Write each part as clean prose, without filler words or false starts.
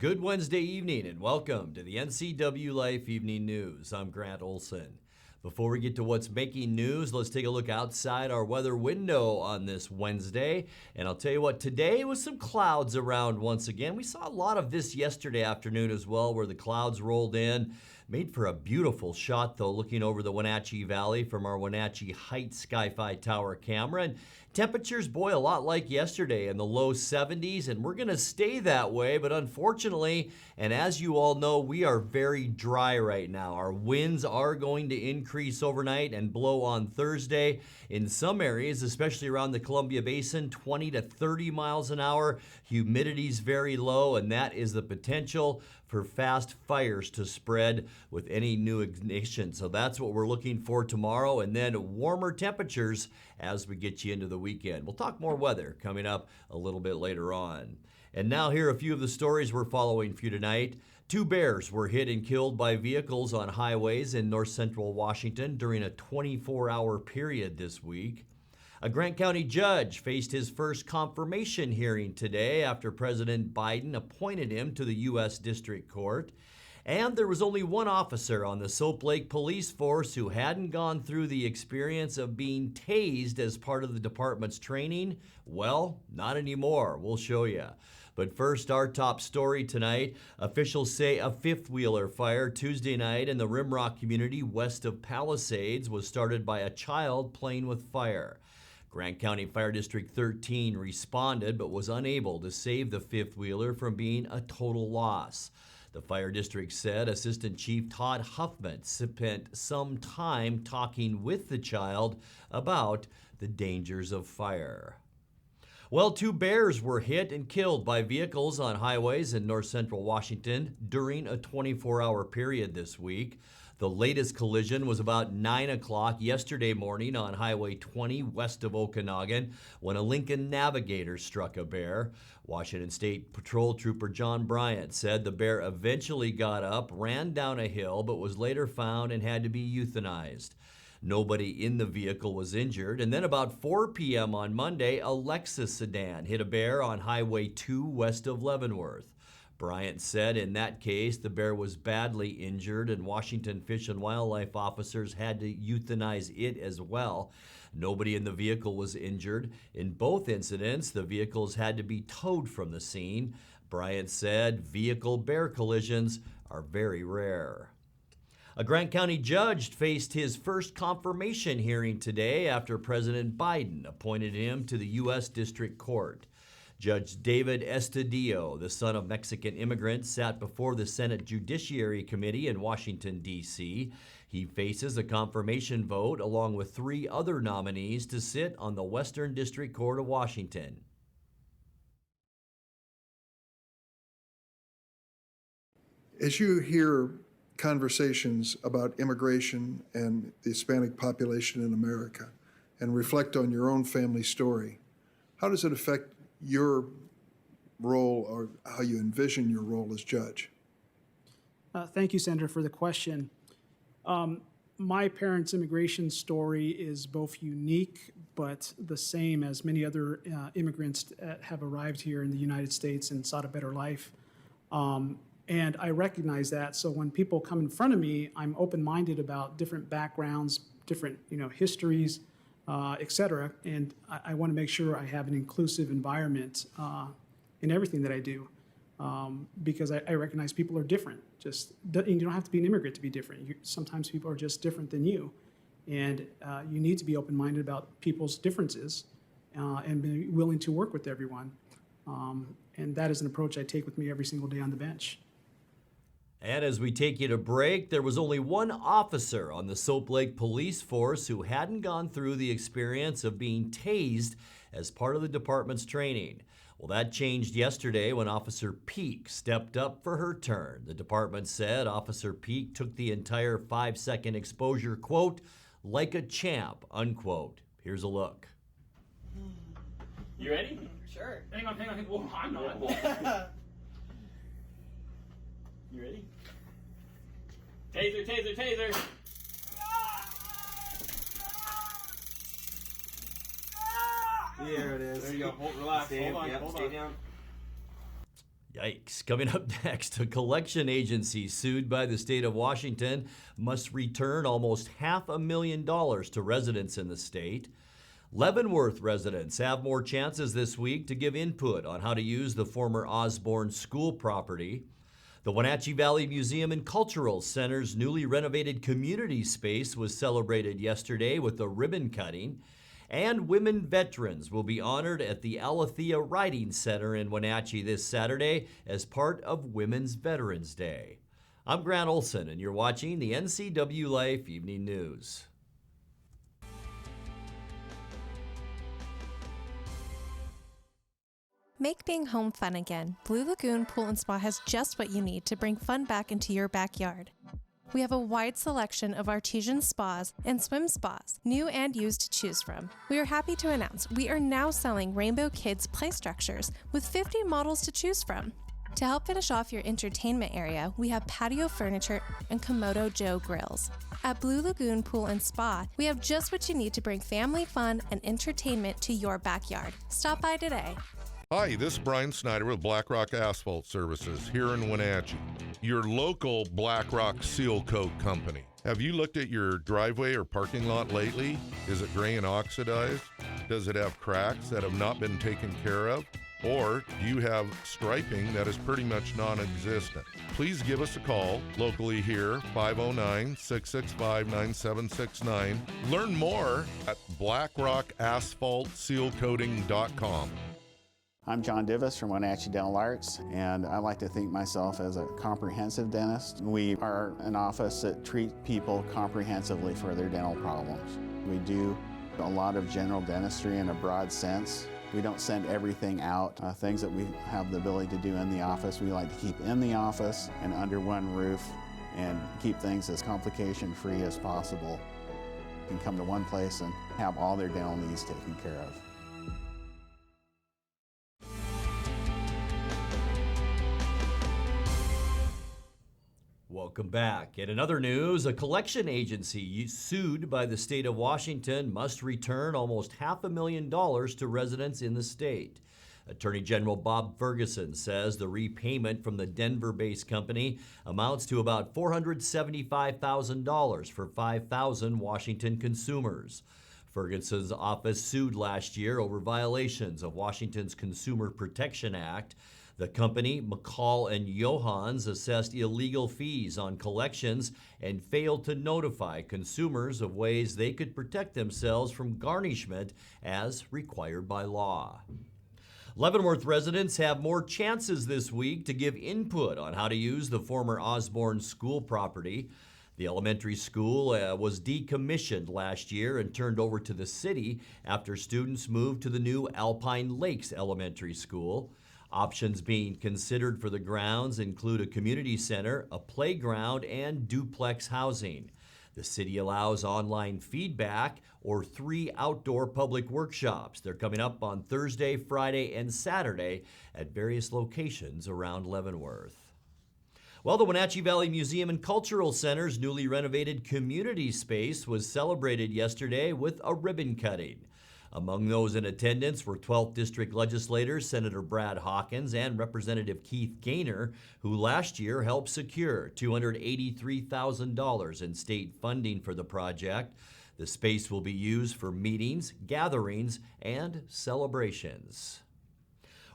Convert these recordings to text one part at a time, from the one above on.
Good Wednesday evening and welcome to the NCWLIFE Evening News. I'm Grant Olson. Before we get to what's making news, let's take a look outside our weather window on this Wednesday. And I'll tell you what, today was some clouds around once again. We saw a lot of this yesterday afternoon as well, where the clouds rolled in. Made for a beautiful shot, though, looking over the Wenatchee Valley from our Wenatchee Heights Sky-Fi Tower camera. And temperatures, boy, a lot like yesterday in the low 70s, and we're going to stay that way. But unfortunately, and as you all know, we are very dry right now. Our winds are going to increase overnight and blow on Thursday. In some areas, especially around the Columbia Basin, 20 to 30 miles an hour. Humidity's very low, and that is the potential for fast fires to spread with any new ignition. So that's what we're looking for tomorrow, and then warmer temperatures as we get you into the weekend. We'll talk more weather coming up a little bit later on. And now here are a few of the stories we're following for you tonight. 2 bears were hit and killed by vehicles on highways in north central Washington during a 24-hour period this week. A Grant County judge faced his first confirmation hearing today after President Biden appointed him to the U.S. District Court. And there was only one officer on the Soap Lake Police Force who hadn't gone through the experience of being tased as part of the department's training. Well, not anymore. We'll show you. But first, our top story tonight. Officials say a fifth-wheeler fire Tuesday night in the Rimrock community west of Palisades was started by a child playing with fire. Grant County Fire District 13 responded but was unable to save the fifth-wheeler from being a total loss. The fire district said Assistant Chief Todd Huffman spent some time talking with the child about the dangers of fire. Well, 2 bears were hit and killed by vehicles on highways in north central Washington during a 24-hour period this week. The latest collision was about 9 o'clock yesterday morning on Highway 20 west of Okanagan when a Lincoln Navigator struck a bear. Washington State Patrol Trooper John Bryant said the bear eventually got up, ran down a hill, but was later found and had to be euthanized. Nobody in the vehicle was injured. And then about 4 p.m. on Monday, a Lexus sedan hit a bear on Highway 2 west of Leavenworth. Bryant said in that case, the bear was badly injured and Washington Fish and Wildlife officers had to euthanize it as well. Nobody in the vehicle was injured. In both incidents, the vehicles had to be towed from the scene. Bryant said vehicle-bear collisions are very rare. A Grant County judge faced his first confirmation hearing today after President Biden appointed him to the U.S. District Court. Judge David Estudillo, the son of Mexican immigrants, sat before the Senate Judiciary Committee in Washington, D.C. He faces a confirmation vote along with 3 other nominees to sit on the Western District Court of Washington. As you hear conversations about immigration and the Hispanic population in America and reflect on your own family story, how does it affect your role or how you envision your role as judge? Thank you, Senator, for the question. My parents' immigration story is both unique but the same as many other immigrants that have arrived here in the United States and sought a better life. And I recognize that. So when people come in front of me, I'm open-minded about different backgrounds, different histories, et cetera. And I want to make sure I have an inclusive environment in everything that I do, because I recognize people are different. You don't have to be an immigrant to be different. Sometimes people are just different than you. And you need to be open-minded about people's differences and be willing to work with everyone. And that is an approach I take with me every single day on the bench. And as we take you to break, there was only one officer on the Soap Lake Police Force who hadn't gone through the experience of being tased as part of the department's training. Well, that changed yesterday when Officer Peak stepped up for her turn. The department said Officer Peak took the entire 5-second exposure, quote, like a champ, unquote. Here's a look. You ready? Sure. Hang on. Well, I'm not. You ready? Taser. There it is. There you go. Relax. Stay, hold on. Stay down. Yikes. Coming up next, a collection agency sued by the state of Washington must return almost $500,000 to residents in the state. Leavenworth residents have more chances this week to give input on how to use the former Osborne School property. The Wenatchee Valley Museum and Cultural Center's newly renovated community space was celebrated yesterday with a ribbon cutting. And women veterans will be honored at the Alethea Riding Center in Wenatchee this Saturday as part of Women's Veterans Day. I'm Grant Olson, and you're watching the NCWLIFE Evening News. Make being home fun again. Blue Lagoon Pool and Spa has just what you need to bring fun back into your backyard. We have a wide selection of artesian spas and swim spas, new and used, to choose from. We are happy to announce we are now selling Rainbow Kids play structures with 50 models to choose from. To help finish off your entertainment area, we have patio furniture and Komodo Joe grills. At Blue Lagoon Pool and Spa, we have just what you need to bring family fun and entertainment to your backyard. Stop by today. Hi, this is Brian Snyder with BlackRock Asphalt Services here in Wenatchee, your local BlackRock Seal Coat company. Have you looked at your driveway or parking lot lately? Is it gray and oxidized? Does it have cracks that have not been taken care of? Or do you have striping that is pretty much non-existent? Please give us a call locally here, 509-665-9769. Learn more at BlackRockAsphaltSealCoating.com. I'm John Divis from Wenatchee Dental Arts, and I like to think myself as a comprehensive dentist. We are an office that treats people comprehensively for their dental problems. We do a lot of general dentistry in a broad sense. We don't send everything out. Things that we have the ability to do in the office, we like to keep in the office and under one roof and keep things as complication-free as possible. You can come to one place and have all their dental needs taken care of. Welcome back. In another news, a collection agency sued by the state of Washington must return almost $500,000 to residents in the state. Attorney General Bob Ferguson says the repayment from the Denver-based company amounts to about $475,000 for 5,000 Washington consumers. Ferguson's office sued last year over violations of Washington's Consumer Protection Act. The company, McCall & Johans, assessed illegal fees on collections and failed to notify consumers of ways they could protect themselves from garnishment as required by law. Leavenworth residents have more chances this week to give input on how to use the former Osborne School property. The elementary school was decommissioned last year and turned over to the city after students moved to the new Alpine Lakes Elementary School. Options being considered for the grounds include a community center, a playground, and duplex housing. The city allows online feedback or 3 outdoor public workshops. They're coming up on Thursday, Friday, and Saturday at various locations around Leavenworth. Well, the Wenatchee Valley Museum and Cultural Center's newly renovated community space was celebrated yesterday with a ribbon cutting. Among those in attendance were 12th District legislators Senator Brad Hawkins and Representative Keith Gaynor, who last year helped secure $283,000 in state funding for the project. The space will be used for meetings, gatherings, and celebrations.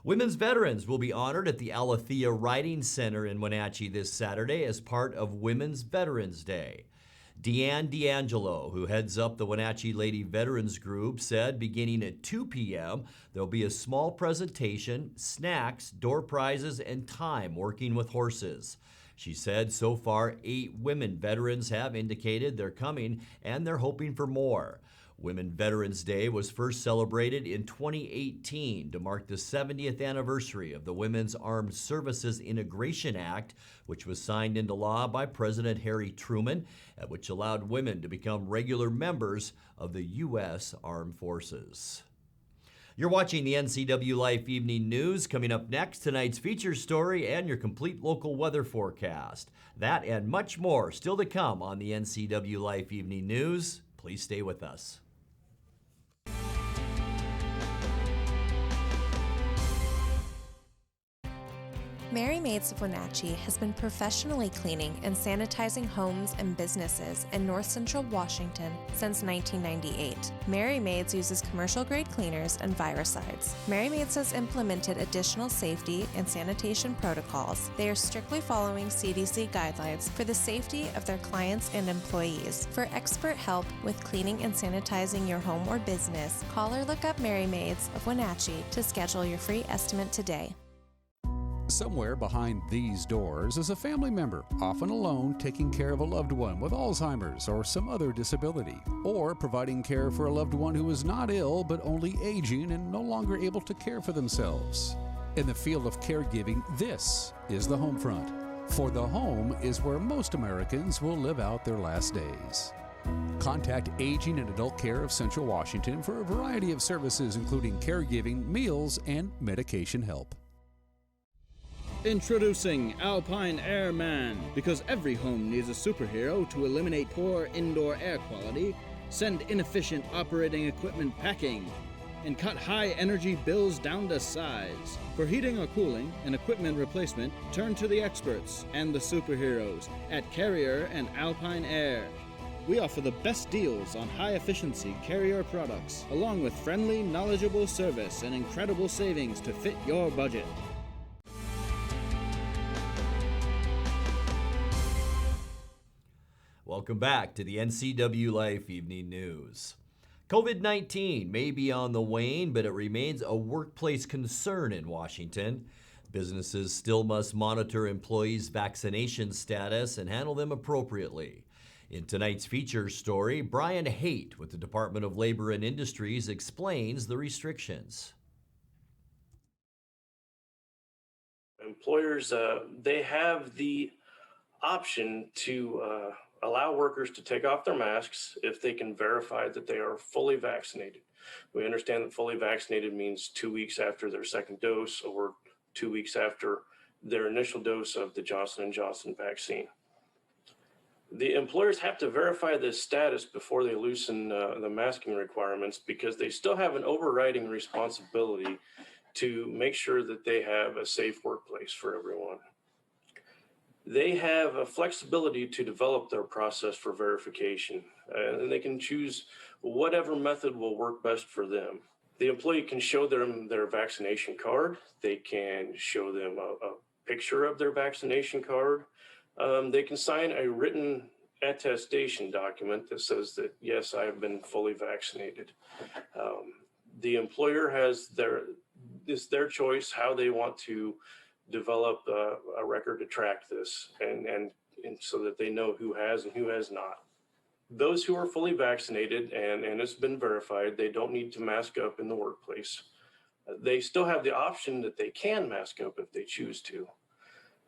Women's veterans will be honored at the Alethea Riding Center in Wenatchee this Saturday as part of Women's Veterans Day. Deanne D'Angelo, who heads up the Wenatchee Lady Veterans Group, said beginning at 2 p.m., there'll be a small presentation, snacks, door prizes, and time working with horses. She said so far 8 women veterans have indicated they're coming and they're hoping for more. Women Veterans Day was first celebrated in 2018 to mark the 70th anniversary of the Women's Armed Services Integration Act, which was signed into law by President Harry Truman, and which allowed women to become regular members of the U.S. Armed Forces. You're watching the NCWLIFE Evening News. Coming up next, tonight's feature story and your complete local weather forecast. That and much more still to come on the NCWLIFE Evening News. Please stay with us. Mary Maids of Wenatchee has been professionally cleaning and sanitizing homes and businesses in North Central Washington since 1998. Mary Maids uses commercial-grade cleaners and viricides. Mary Maids has implemented additional safety and sanitation protocols. They are strictly following CDC guidelines for the safety of their clients and employees. For expert help with cleaning and sanitizing your home or business, call or look up Mary Maids of Wenatchee to schedule your free estimate today. Somewhere behind these doors is a family member, often alone, taking care of a loved one with Alzheimer's or some other disability, or providing care for a loved one who is not ill but only aging and no longer able to care for themselves. In the field of caregiving, this is the home front. For the home is where most Americans will live out their last days. Contact Aging and Adult Care of Central Washington for a variety of services including caregiving, meals, and medication help. Introducing Alpine Airman. Because every home needs a superhero to eliminate poor indoor air quality, send inefficient operating equipment packing, and cut high energy bills down to size. For heating or cooling and equipment replacement, turn to the experts and the superheroes at Carrier and Alpine Air. We offer the best deals on high-efficiency Carrier products, along with friendly, knowledgeable service and incredible savings to fit your budget. Welcome back to the NCWLIFE Evening News. COVID-19 may be on the wane, but it remains a workplace concern in Washington. Businesses still must monitor employees' vaccination status and handle them appropriately. In tonight's feature story, Brian Haight with the Department of Labor and Industries explains the restrictions. Employers, they have the option to allow workers to take off their masks if they can verify that they are fully vaccinated. We understand that fully vaccinated means 2 weeks after their second dose or 2 weeks after their initial dose of the Johnson & Johnson vaccine. The employers have to verify this status before they loosen the masking requirements because they still have an overriding responsibility to make sure that they have a safe workplace for everyone. They have a flexibility to develop their process for verification, and they can choose whatever method will work best for them. The employee can show them their vaccination card. They can show them a picture of their vaccination card. They can sign a written attestation document that says that, yes, I have been fully vaccinated. The employer has it's their choice how they want to develop a record to track this and so that they know who has and who has not. Those who are fully vaccinated and it's been verified, they don't need to mask up in the workplace. They still have the option that they can mask up if they choose to.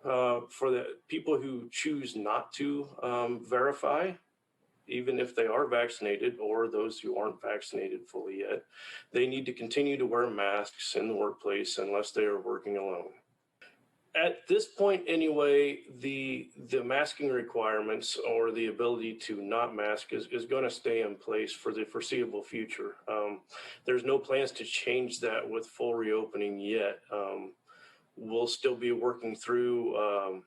For the people who choose not to verify, even if they are vaccinated or those who aren't vaccinated fully yet, they need to continue to wear masks in the workplace unless they are working alone. At this point anyway, the masking requirements or the ability to not mask is going to stay in place for the foreseeable future. There's no plans to change that with full reopening yet. We'll still be working through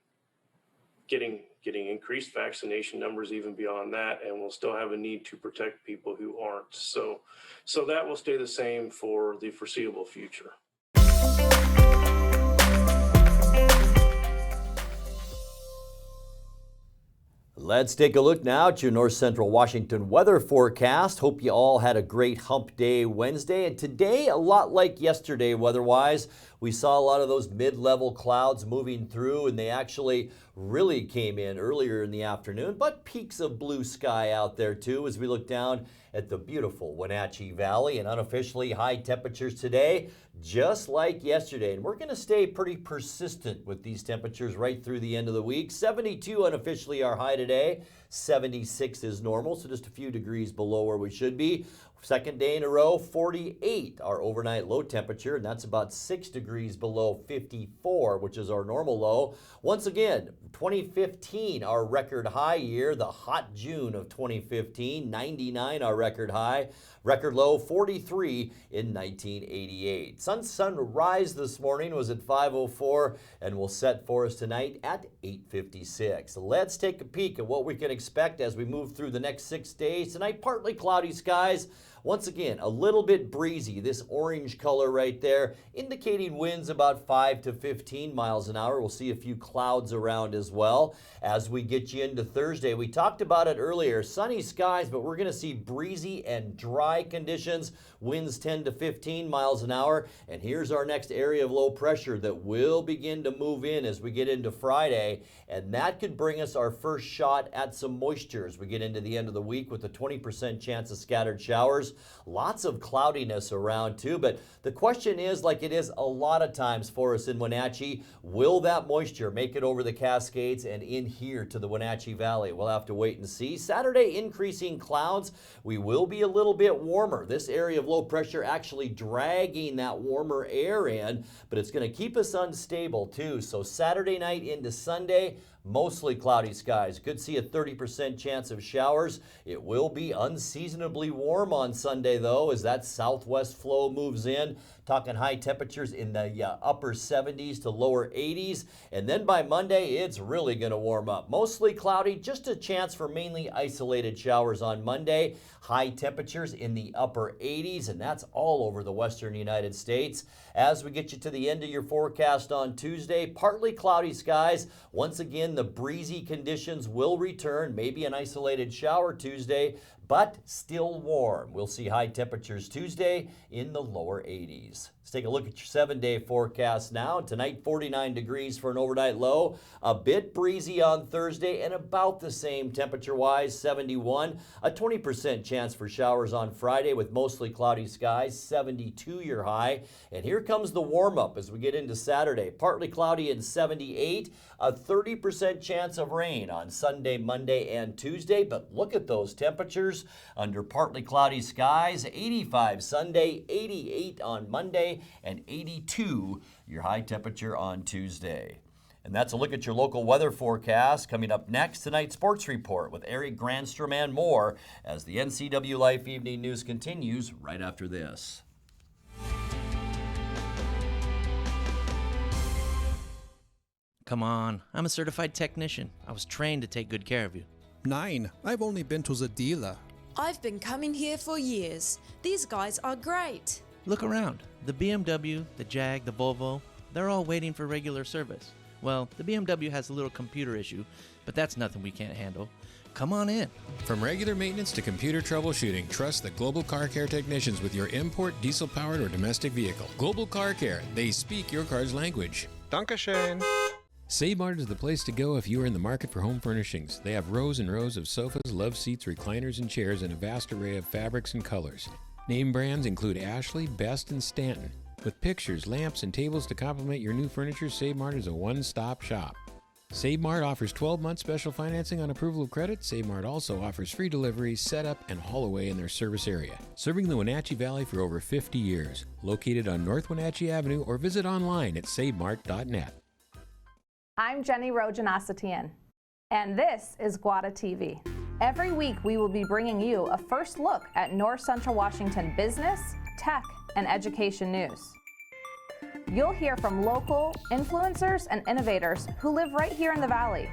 getting increased vaccination numbers even beyond that, and we'll still have a need to protect people who aren't. So that will stay the same for the foreseeable future. Let's take a look now at your North Central Washington weather forecast. Hope you all had a great hump day Wednesday. And today, a lot like yesterday weather-wise, we saw a lot of those mid-level clouds moving through, and they actually really came in earlier in the afternoon, but peaks of blue sky out there too as we look down at the beautiful Wenatchee Valley, and unofficially high temperatures today, just like yesterday. And we're going to stay pretty persistent with these temperatures right through the end of the week. 72 unofficially our high today. 76 is normal, so just a few degrees below where we should be. Second day in a row, 48, our overnight low temperature, and that's about 6 degrees below 54, which is our normal low. Once again, 2015, our record high year, the hot June of 2015, 99, our record high. Record low, 43 in 1988. Sunrise this morning was at 5:04 and will set for us tonight at 8:56. Let's take a peek at what we can expect as we move through the next 6 days. Tonight, partly cloudy skies. Once again, a little bit breezy, this orange color right there, indicating winds about 5 to 15 miles an hour. We'll see a few clouds around as well. As we get you into Thursday, we talked about it earlier, sunny skies, but we're going to see breezy and dry conditions, winds 10 to 15 miles an hour. And here's our next area of low pressure that will begin to move in as we get into Friday. And that could bring us our first shot at some moisture as we get into the end of the week with a 20% chance of scattered showers. Lots of cloudiness around too, but the question is, like it is a lot of times for us in Wenatchee, will that moisture make it over the Cascades and in here to the Wenatchee Valley? We'll have to wait and see. Saturday, increasing clouds. We will be a little bit warmer. This area of low pressure actually dragging that warmer air in, but it's going to keep us unstable too. So Saturday night into Sunday, mostly cloudy skies. Could see a 30% chance of showers. It will be unseasonably warm on Sunday, though, as that southwest flow moves in. Talking high temperatures in the upper 70s to lower 80s. And then by Monday, it's really going to warm up. Mostly cloudy, just a chance for mainly isolated showers on Monday. High temperatures in the upper 80s, and that's all over the western United States. As we get you to the end of your forecast on Tuesday, partly cloudy skies. Once again, the breezy conditions will return, maybe an isolated shower Tuesday, but still warm. We'll see high temperatures Tuesday in the lower 80s. Let's take a look at your 7-day forecast now. Tonight, 49 degrees for an overnight low. A bit breezy on Thursday and about the same temperature-wise, 71. A 20% chance for showers on Friday with mostly cloudy skies, 72 your high. And here comes the warm-up as we get into Saturday. Partly cloudy and 78. A 30% chance of rain on Sunday, Monday, and Tuesday. But look at those temperatures under partly cloudy skies. 85 Sunday, 88 on Monday, and 82 your high temperature on Tuesday. And that's a look at your local weather forecast. Coming up next, tonight's sports report with Eric Granstrom and more as the NCWLIFE Evening News continues right after this. Come on, I'm a certified technician. I was trained to take good care of you. 9. I've only been to the dealer. I've been coming here for years. These guys are great. Look around. The BMW, the Jag, the Volvo, they're all waiting for regular service. Well, the BMW has a little computer issue, but that's nothing we can't handle. Come on in. From regular maintenance to computer troubleshooting, trust the Global Car Care technicians with your import, diesel-powered, or domestic vehicle. Global Car Care. They speak your car's language. Dankeschön. Save Mart is the place to go if you are in the market for home furnishings. They have rows and rows of sofas, love seats, recliners, and chairs in a vast array of fabrics and colors. Name brands include Ashley, Best, and Stanton. With pictures, lamps, and tables to complement your new furniture, Save Mart is a one-stop shop. Save Mart offers 12-month special financing on approval of credit. Save Mart also offers free delivery, setup, and haul away in their service area. Serving the Wenatchee Valley for over 50 years. Located on North Wenatchee Avenue or visit online at savemart.net. I'm Jenny Rojanasatian, and this is Guada TV. Every week we will be bringing you a first look at North Central Washington business, tech, and education news. You'll hear from local influencers and innovators who live right here in the Valley.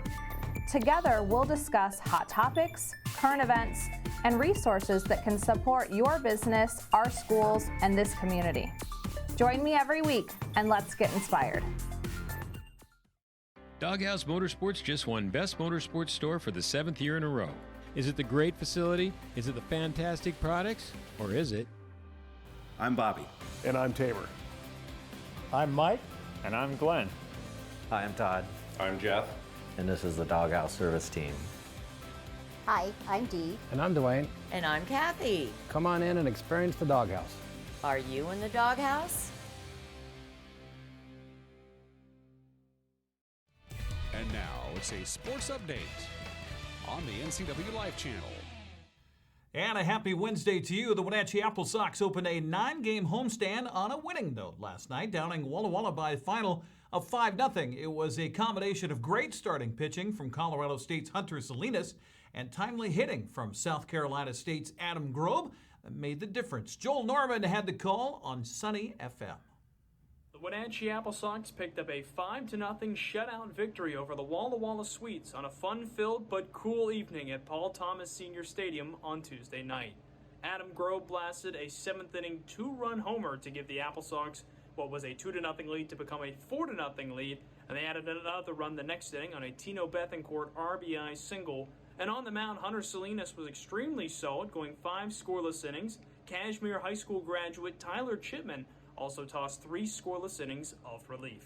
Together, we'll discuss hot topics, current events, and resources that can support your business, our schools, and this community. Join me every week, and let's get inspired. Doghouse Motorsports just won Best Motorsports Store for the 7th year in a row. Is it the great facility? Is it the fantastic products? Or is it? I'm Bobby. And I'm Tamer. I'm Mike. And I'm Glenn. Hi, I'm Todd. I'm Jeff. And this is the Doghouse Service Team. Hi, I'm Dee. And I'm Dwayne. And I'm Kathy. Come on in and experience the Doghouse. Are you in the Doghouse? And now it's a sports update on the NCWLIFE channel. And a happy Wednesday to you. The Wenatchee Apple Sox opened a 9-game homestand on a winning note last night, downing Walla Walla by a final of 5-0. It was a combination of great starting pitching from Colorado State's Hunter Salinas and timely hitting from South Carolina State's Adam Grobe that made the difference. Joel Norman had the call on Sunny FM. The Wenatchee Apple Sox picked up a 5-0 shutout victory over the Walla Walla Sweets on a fun-filled but cool evening at Paul Thomas Senior Stadium on Tuesday night. Adam Grobe blasted a 7th-inning 2-run homer to give the Apple Sox what was a 2-0 lead to become a 4-0 lead, and they added another run the next inning on a Tino Bethancourt RBI single. And on the mound, Hunter Salinas was extremely solid, going 5 scoreless innings. Kashmere High School graduate Tyler Chipman also tossed 3 scoreless innings of relief.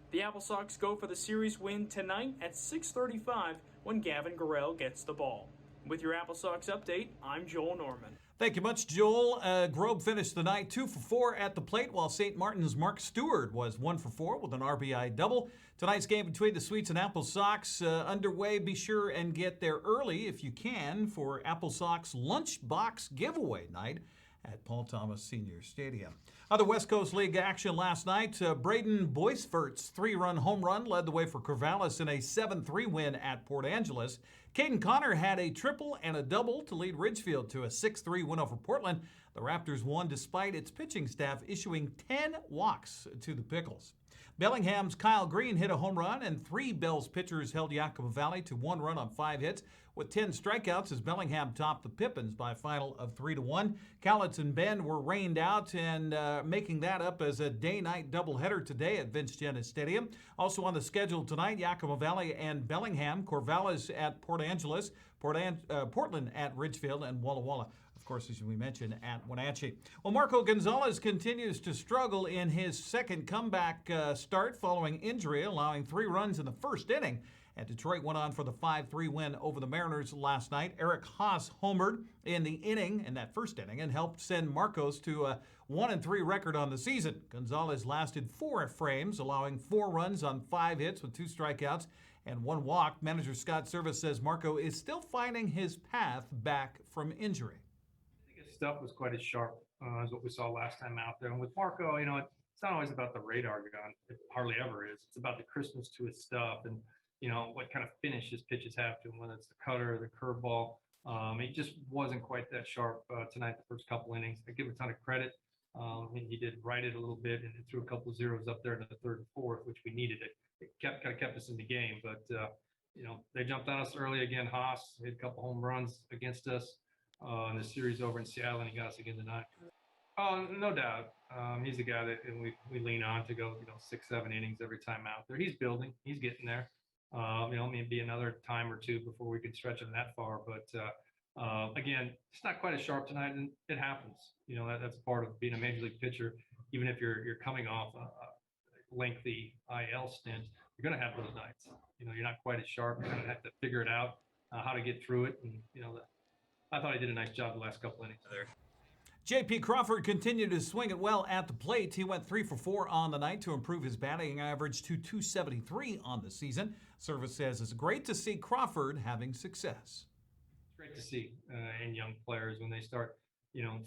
The Apple Sox go for the series win tonight at 6:35 when Gavin Garrell gets the ball. With your Apple Sox update, I'm Joel Norman. Thank you much, Joel. Grobe finished the night 2 for 4 at the plate, while St. Martin's Mark Stewart was 1 for 4 with an RBI double. Tonight's game between the Sweets and Apple Sox underway. Be sure and get there early if you can for Apple Sox lunchbox giveaway night at Paul Thomas Senior Stadium. Other West Coast League action last night. Braden Boisvert's 3-run home run led the way for Corvallis in a 7-3 win at Port Angeles. Caden Connor had a triple and a double to lead Ridgefield to a 6-3 win over Portland. The Raptors won despite its pitching staff issuing 10 walks to the Pickles. Bellingham's Kyle Green hit a home run, and 3 Bells pitchers held Yakima Valley to 1 run on 5 hits. With 10 strikeouts as Bellingham topped the Pippins by a final of 3-1. Cowlitz and Bend were rained out, and making that up as a day-night doubleheader today at Vince Jennings Stadium. Also on the schedule tonight, Yakima Valley and Bellingham, Corvallis at Port Angeles, Portland at Ridgefield, and Walla Walla, of course, as we mentioned, at Wenatchee. Well, Marco Gonzalez continues to struggle in his second comeback start following injury, allowing 3 runs in the first inning. And Detroit went on for the 5-3 win over the Mariners last night. Eric Haas homered in that first inning, and helped send Marcos to a 1-3 record on the season. Gonzalez lasted 4 frames, allowing 4 runs on 5 hits with 2 strikeouts and 1 walk. Manager Scott Service says Marco is still finding his path back from injury. I think his stuff was quite as sharp as what we saw last time out there. And with Marco, it's not always about the radar gun. It hardly ever is. It's about the crispness to his stuff and what kind of finish his pitches have to him, whether it's the cutter or the curveball. He just wasn't quite that sharp tonight, the first couple innings. I give him a ton of credit. He did right it a little bit and threw a couple of zeros up there in the 3rd and 4th, which we needed. It kept us in the game. But, they jumped on us early again. Haas hit a couple home runs against us in the series over in Seattle, and he got us again tonight. Oh, no doubt. He's the guy that we lean on to go, 6-7 innings every time out there. He's building. He's getting there. Maybe another time or 2 before we could stretch him that far. But again, it's not quite as sharp tonight, and it happens. That's part of being a major league pitcher. Even if you're coming off a lengthy IL stint, you're going to have those nights. You're not quite as sharp. You're going to have to figure it out, how to get through it. And I thought he did a nice job the last couple innings there. J.P. Crawford continued to swing it well at the plate. He went 3 for 4 on the night to improve his batting average to .273 on the season. Service says it's great to see Crawford having success. It's great to see in young players when they start,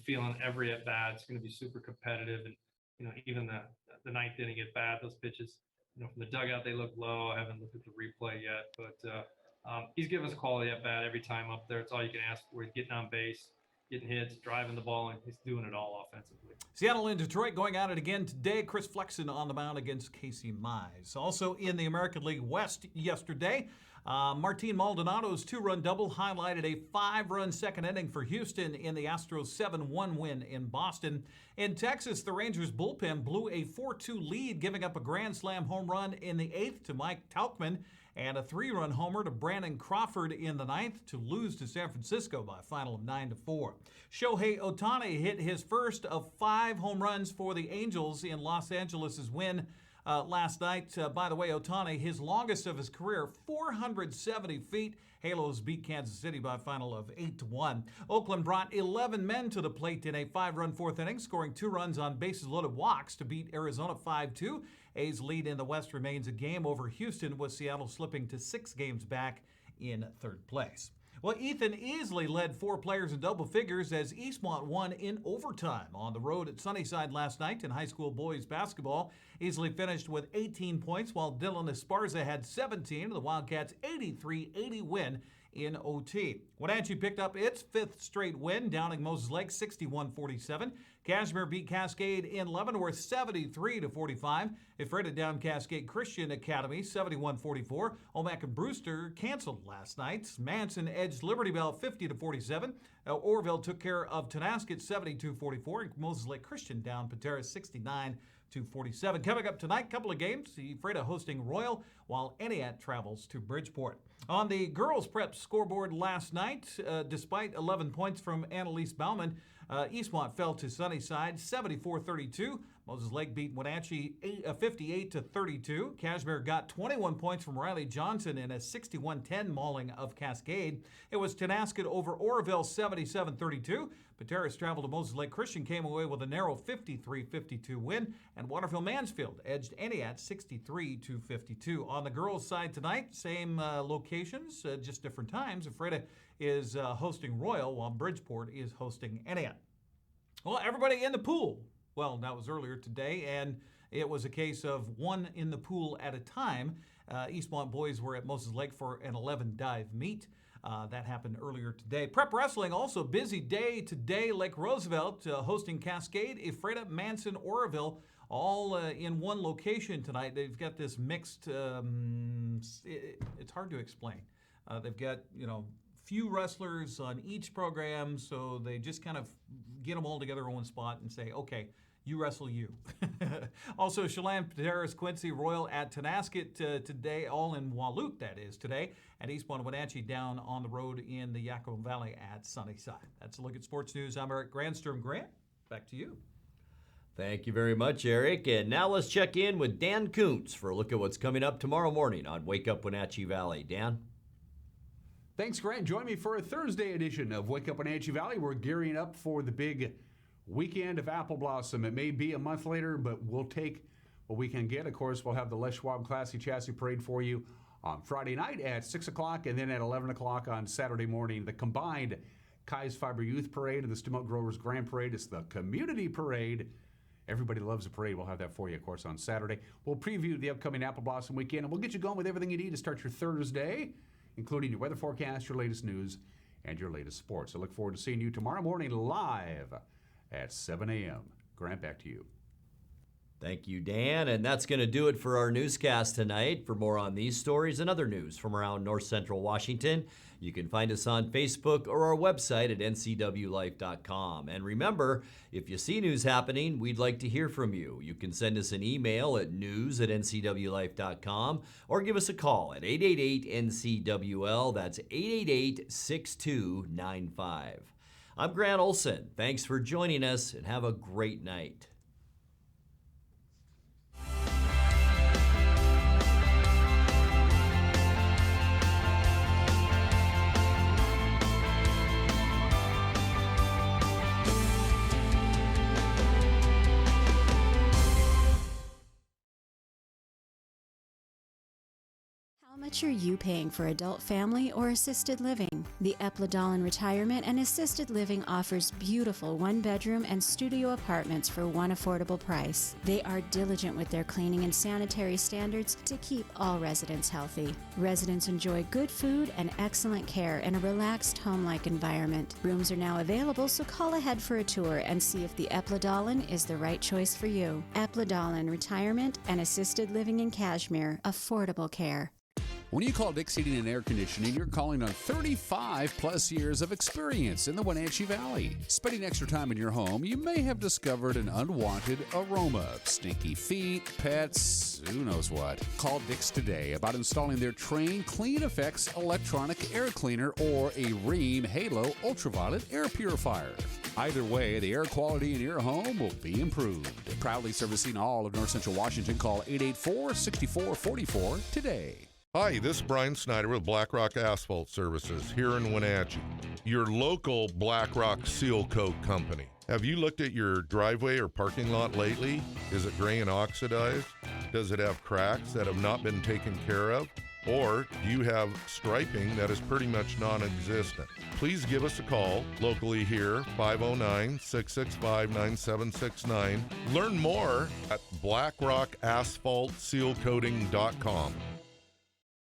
feeling every at bat. It's going to be super competitive, and even the 9th inning at bat, those pitches, from the dugout they look low. I haven't looked at the replay yet, but he's giving us quality at bat every time up there. It's all you can ask for. He's getting on base, getting hits, driving the ball, and he's doing it all offensively. Seattle and Detroit going at it again today. Chris Flexen on the mound against Casey Mize. Also in the American League West yesterday, Martin Maldonado's 2-run double highlighted a 5-run second inning for Houston in the Astros 7-1 win in Boston. In Texas, the Rangers bullpen blew a 4-2 lead, giving up a grand slam home run in the 8th to Mike Tauchman and a 3-run homer to Brandon Crawford in the 9th to lose to San Francisco by a final of 9-4. Shohei Ohtani hit his first of 5 home runs for the Angels in Los Angeles' win last night. By the way, Ohtani, his longest of his career, 470 feet. Halos beat Kansas City by a final of 8-1. Oakland brought 11 men to the plate in a 5-run 4th inning, scoring 2 runs on bases-loaded walks to beat Arizona 5-2. A's lead in the West remains a game over Houston, with Seattle slipping to 6 games back in 3rd place. Well, Ethan Easley led 4 players in double figures as Eastmont won in overtime on the road at Sunnyside last night in high school boys basketball. Easley finished with 18 points while Dylan Esparza had 17. The Wildcats' 83-80 win in OT. Wenatchee picked up its 5th straight win, downing Moses Lake 61-47. Kashmir beat Cascade in Leavenworth 73-45. Ephrata down Cascade Christian Academy 71-44. Omak and Brewster canceled last night. Manson edged Liberty Bell 50-47. Orville took care of Tonasket 72-44. And Moses Lake Christian down Patera 69-47. Coming up tonight, couple of games. Ephrata hosting Royal, while Entiat travels to Bridgeport. On the girls' prep scoreboard last night, despite 11 points from Annalise Bauman, Eastmont fell to Sunnyside 74-32. Moses Lake beat Wenatchee 58-32. Kashmir got 21 points from Riley Johnson in a 61-10 mauling of Cascade. It was Tonasket over Oroville 77-32. Pateras traveled to Moses Lake Christian, came away with a narrow 53-52 win, and Waterville Mansfield edged Entiat 63-52. On the girls' side tonight, same locations, just different times. Ephrata is hosting Royal, while Bridgeport is hosting Entiat. Well, everybody in the pool. Well, that was earlier today, and it was a case of one in the pool at a time. Eastmont boys were at Moses Lake for an 11-dive meet. That happened earlier today. Prep wrestling, also busy day today. Lake Roosevelt hosting Cascade, Ephrata, Manson, Oroville, all in one location tonight. They've got this mixed, it's hard to explain. They've got, few wrestlers on each program, so they just kind of get them all together in one spot and say, okay, you wrestle you. Also, Chelan, Pateras, Quincy, Royal at Tonasket today, all in Waloot, that is, today. And Eastmont Wenatchee down on the road in the Yakima Valley at Sunnyside. That's a look at sports news. I'm Eric Grandstrom. Grant, back to you. Thank you very much, Eric. And now let's check in with Dan Kuntz for a look at what's coming up tomorrow morning on Wake Up Wenatchee Valley. Dan? Thanks, Grant. Join me for a Thursday edition of Wake Up Wenatchee Valley. We're gearing up for the big weekend of Apple Blossom. It may be a month later, but we'll take what we can get. Of course, we'll have the Les Schwab Classy Chassis Parade for you on Friday night at 6 o'clock, and then at 11 o'clock on Saturday morning, the combined Kai's Fiber Youth Parade and the Stimulant Growers Grand Parade. It's the community parade. Everybody loves a parade. We'll have that for you, of course, on Saturday. We'll preview the upcoming Apple Blossom weekend, and we'll get you going with everything you need to start your Thursday, including your weather forecast, your latest news, and your latest sports. I look forward to seeing you tomorrow morning live at 7 a.m. Grant, back to you. Thank you, Dan. And that's going to do it for our newscast tonight. For more on these stories and other news from around North Central Washington, you can find us on Facebook or our website at ncwlife.com. And remember, if you see news happening, we'd like to hear from you. You can send us an email at news@ncwlife.com or give us a call at 888-NCWL. That's 888-6295. I'm Grant Olson. Thanks for joining us, and have a great night. How much are you paying for adult family or assisted living? The Epladolin Retirement and Assisted Living offers beautiful one-bedroom and studio apartments for one affordable price. They are diligent with their cleaning and sanitary standards to keep all residents healthy. Residents enjoy good food and excellent care in a relaxed home-like environment. Rooms are now available, so call ahead for a tour and see if the Epladolin is the right choice for you. Epladolin Retirement and Assisted Living in Kashmir. Affordable care. When you call Dick's Heating and Air Conditioning, you're calling on 35-plus years of experience in the Wenatchee Valley. Spending extra time in your home, you may have discovered an unwanted aroma. Stinky feet, pets, who knows what. Call Dick's today about installing their Train Clean Effects electronic air cleaner or a Rheem Halo ultraviolet air purifier. Either way, the air quality in your home will be improved. Proudly servicing all of North Central Washington, call 884-6444 today. Hi, this is Brian Snyder with BlackRock Asphalt Services here in Wenatchee, your local BlackRock seal coat company. Have you looked at your driveway or parking lot lately? Is it gray and oxidized? Does it have cracks that have not been taken care of? Or do you have striping that is pretty much non-existent? Please give us a call locally here, 509-665-9769. Learn more at blackrockasphaltsealcoating.com.